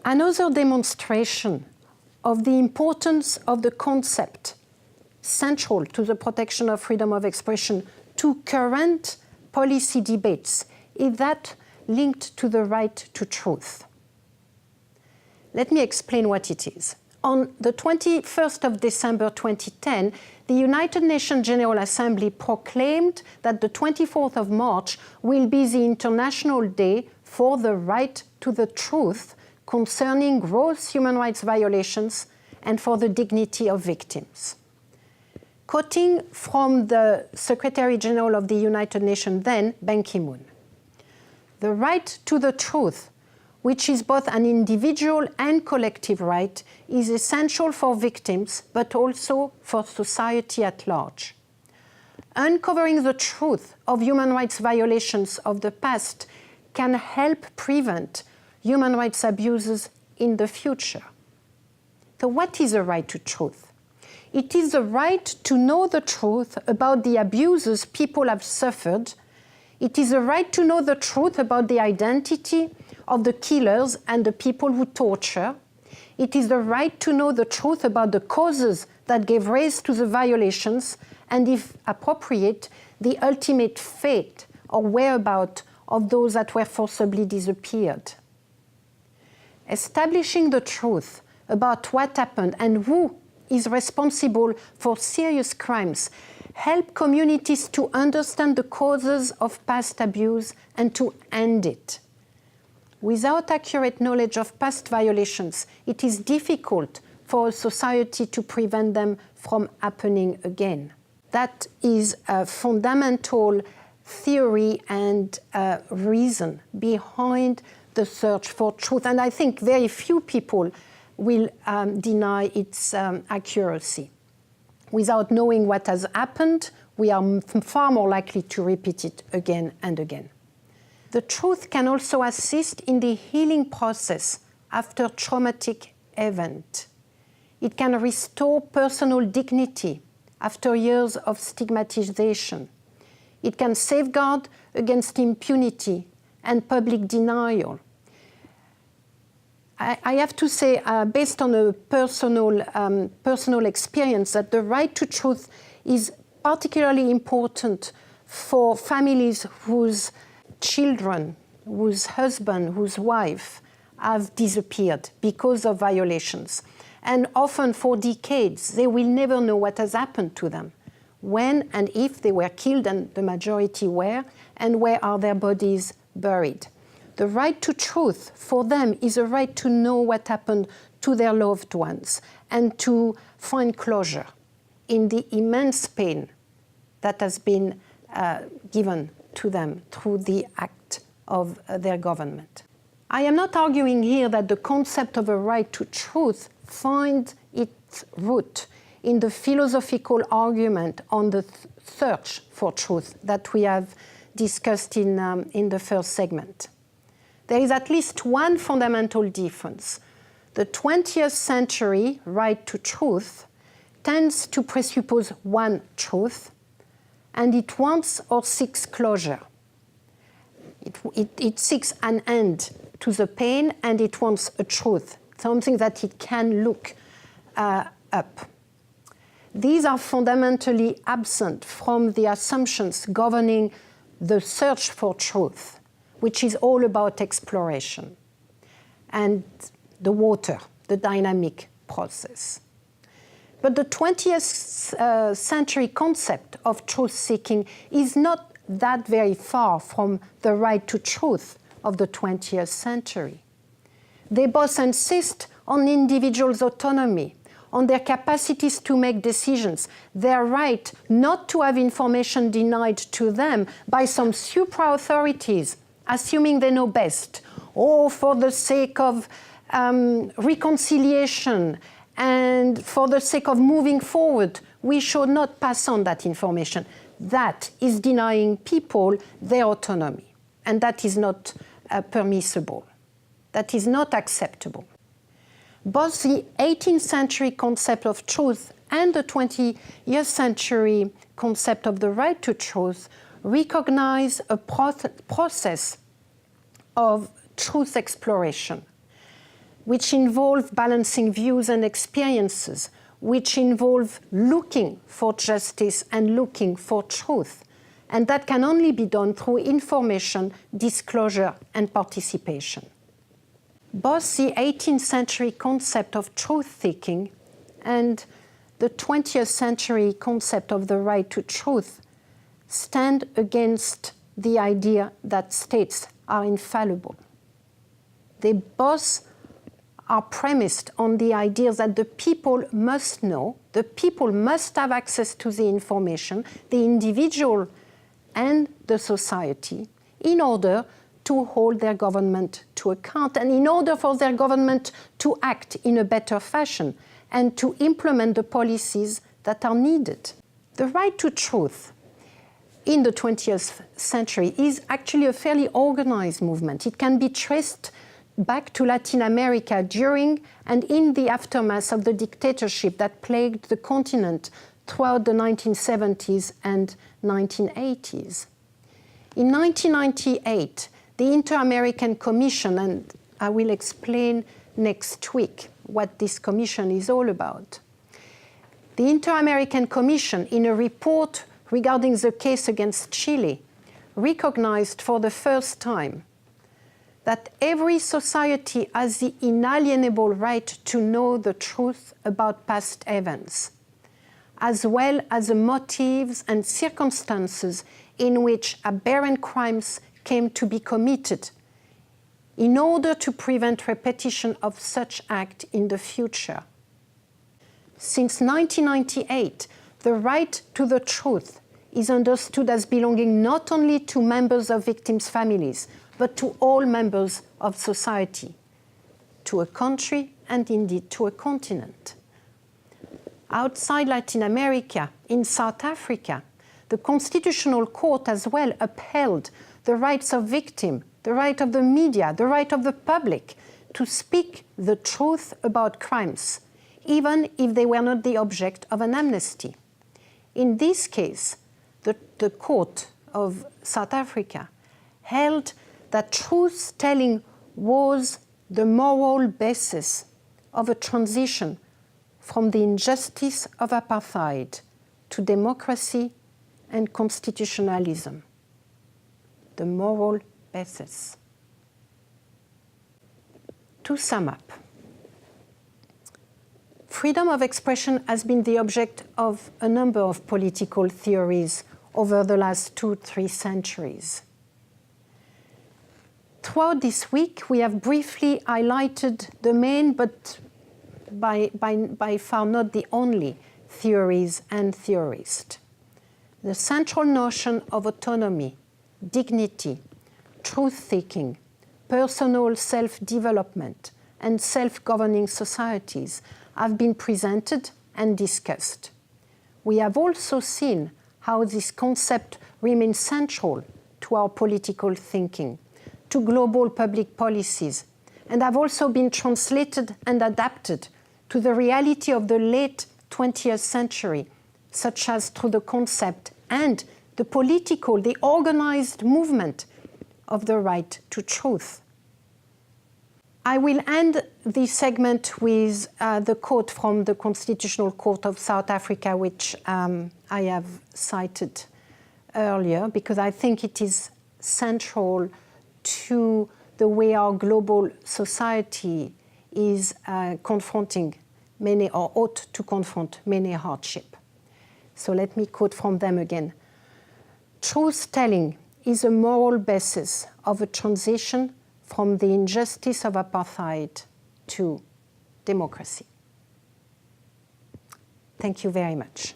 Another demonstration of the importance of the concept central to the protection of freedom of expression to current policy debates is that linked to the right to truth. Let me explain what it is. On the 21st of December 2010, the United Nations General Assembly proclaimed that the 24th of March will be the International Day for the Right to the Truth concerning gross human rights violations and for the dignity of victims. Quoting from the Secretary General of the United Nations then, Ban Ki-moon, "The right to the truth, which is both an individual and collective right, is essential for victims, but also for society at large. Uncovering the truth of human rights violations of the past can help prevent human rights abuses in the future." So what is the right to truth? It is the right to know the truth about the abuses people have suffered. It is the right to know the truth about the identity of the killers and the people who torture. It is the right to know the truth about the causes that gave rise to the violations and, if appropriate, the ultimate fate or whereabouts of those that were forcibly disappeared. Establishing the truth about what happened and who is responsible for serious crimes help communities to understand the causes of past abuse and to end it. Without accurate knowledge of past violations, it is difficult for a society to prevent them from happening again. That is a fundamental theory and reason behind the search for truth. And I think very few people will deny its accuracy. Without knowing what has happened, we are far more likely to repeat it again and again. The truth can also assist in the healing process after traumatic event. It can restore personal dignity after years of stigmatization. It can safeguard against impunity and public denial. I have to say, based on a personal experience, that the right to truth is particularly important for families whose children, whose husband, whose wife have disappeared because of violations. And often for decades, they will never know what has happened to them, when and if they were killed, and the majority were, and where are their bodies buried. The right to truth for them is a right to know what happened to their loved ones and to find closure in the immense pain that has been given to them through the act of their government. I am not arguing here that the concept of a right to truth finds its root in the philosophical argument on the search for truth that we have discussed in the first segment. There is at least one fundamental difference. The 20th century right to truth tends to presuppose one truth, and it wants or seeks closure. It seeks an end to the pain, and it wants a truth, something that it can look up. These are fundamentally absent from the assumptions governing the search for truth, which is all about exploration and the water, the dynamic process. But the 20th century concept of truth-seeking is not that very far from the right to truth of the 20th century. They both insist on individuals' autonomy, on their capacities to make decisions, their right not to have information denied to them by some supra-authorities, assuming they know best, or for the sake of reconciliation and for the sake of moving forward, we should not pass on that information. That is denying people their autonomy, and that is not permissible. That is not acceptable. Both the 18th century concept of truth and the 20th century concept of the right to truth recognize a process of truth exploration. which involve balancing views and experiences, which involve looking for justice and looking for truth. And that can only be done through information, disclosure, and participation. Both the 18th century concept of truth-seeking and the 20th century concept of the right to truth stand against the idea that states are infallible. They both are premised on the idea that the people must know, the people must have access to the information, the individual and the society, in order to hold their government to account and in order for their government to act in a better fashion and to implement the policies that are needed. The right to truth in the 20th century is actually a fairly organized movement. It can be traced back to Latin America during and in the aftermath of the dictatorship that plagued the continent throughout the 1970s and 1980s. In 1998, the Inter-American Commission, and I will explain next week what this commission is all about. The Inter-American Commission, in a report regarding the case against Chile, recognized for the first time that every society has the inalienable right to know the truth about past events, as well as the motives and circumstances in which aberrant crimes came to be committed, in order to prevent repetition of such act in the future. Since 1998, the right to the truth is understood as belonging not only to members of victims' families, but to all members of society, to a country and indeed to a continent. Outside Latin America, in South Africa, the Constitutional Court as well upheld the rights of victims, the right of the media, the right of the public to speak the truth about crimes, even if they were not the object of an amnesty. In this case, the Court of South Africa held that truth-telling was the moral basis of a transition from the injustice of apartheid to democracy and constitutionalism. The moral basis. To sum up, freedom of expression has been the object of a number of political theories over the last 2-3 centuries. Throughout this week, we have briefly highlighted the main, but by far not the only, theories and theorists. The central notion of autonomy, dignity, truth-seeking, personal self-development, and self-governing societies have been presented and discussed. We have also seen how this concept remains central to our political thinking, to global public policies, and have also been translated and adapted to the reality of the late 20th century, such as through the concept and the political, the organized movement of the right to truth. I will end this segment with the quote from the Constitutional Court of South Africa, which I have cited earlier, because I think it is central to the way our global society is confronting many, or ought to confront many hardship. So let me quote from them again. Truth-telling is a moral basis of a transition from the injustice of apartheid to democracy. Thank you very much.